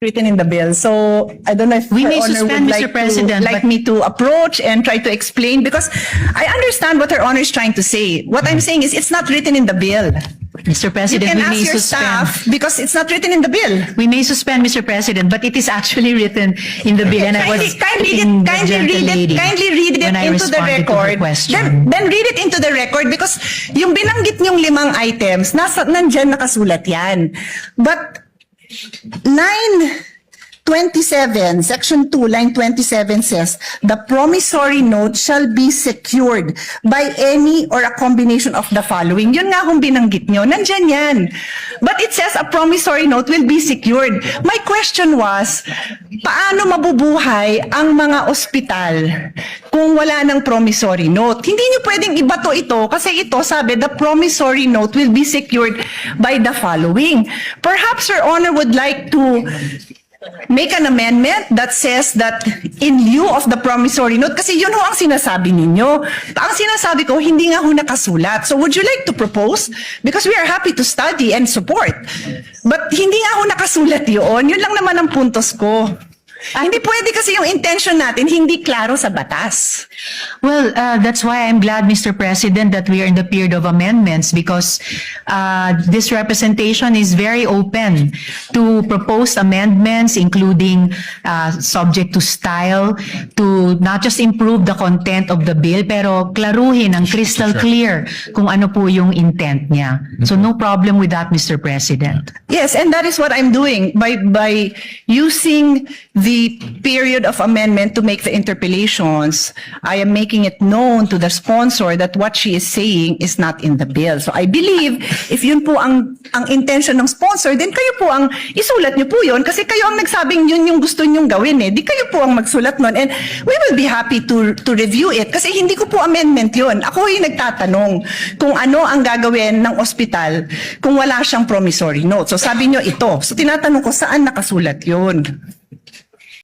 written in the bill. So I don't know if We Her may Honor suspend, would Mr. President, like but- me to approach and try to explain, because I understand what Her Honor is trying to say. What I'm saying is it's not written in the bill. Mr. You President, can we ask may your suspend. staff because it's not written in the bill. We may suspend, Mr. President, but it is actually written in the bill, and I was Kindly asking the read gentle lady it when I into the responded to her record. question. Then read it into the record, because yung binanggit niyong 5 items, nandyan nakasulat yan. But line 27, section 2, line 27 says, the promissory note shall be secured by any or a combination of the following. Yun nga kung binanggit nyo, nandyan yan. But it says a promissory note will be secured. My question was, paano mabubuhay ang mga ospital kung wala ng promissory note? Hindi nyo pwedeng ibato ito kasi ito sabi, the promissory note will be secured by the following. Perhaps Your Honor would like to make an amendment that says that in lieu of the promissory note, kasi yun ho ang sinasabi ninyo. Ang sinasabi ko, hindi nga ho nakasulat. So would you like to propose? Because we are happy to study and support. But hindi nga ho nakasulat yun. Yun lang naman ang puntos ko. Hindi pwede kasi yung intention natin hindi klaro sa batas. Well, that's why I'm glad, Mr. President, that we are in the period of amendments, because this representation is very open to proposed amendments, including subject to style, to not just improve the content of the bill, pero klaruhin ang crystal clear kung ano po yung intent niya. So no problem with that, Mr. President. Yes, and that is what I'm doing by using the period of amendment to make the interpellations. I am making it known to the sponsor that what she is saying is not in the bill. So I believe if yun po ang intention ng sponsor, then kayo po ang isulat niyo po yun kasi kayo ang nagsabing yun yung gusto niyong gawin eh. Di kayo po ang magsulat nun, and we will be happy to review it kasi hindi ko po amendment yun. Ako yung nagtatanong kung ano ang gagawin ng ospital kung wala siyang promissory note. So sabi niyo ito. So tinatanong ko saan nakasulat yun.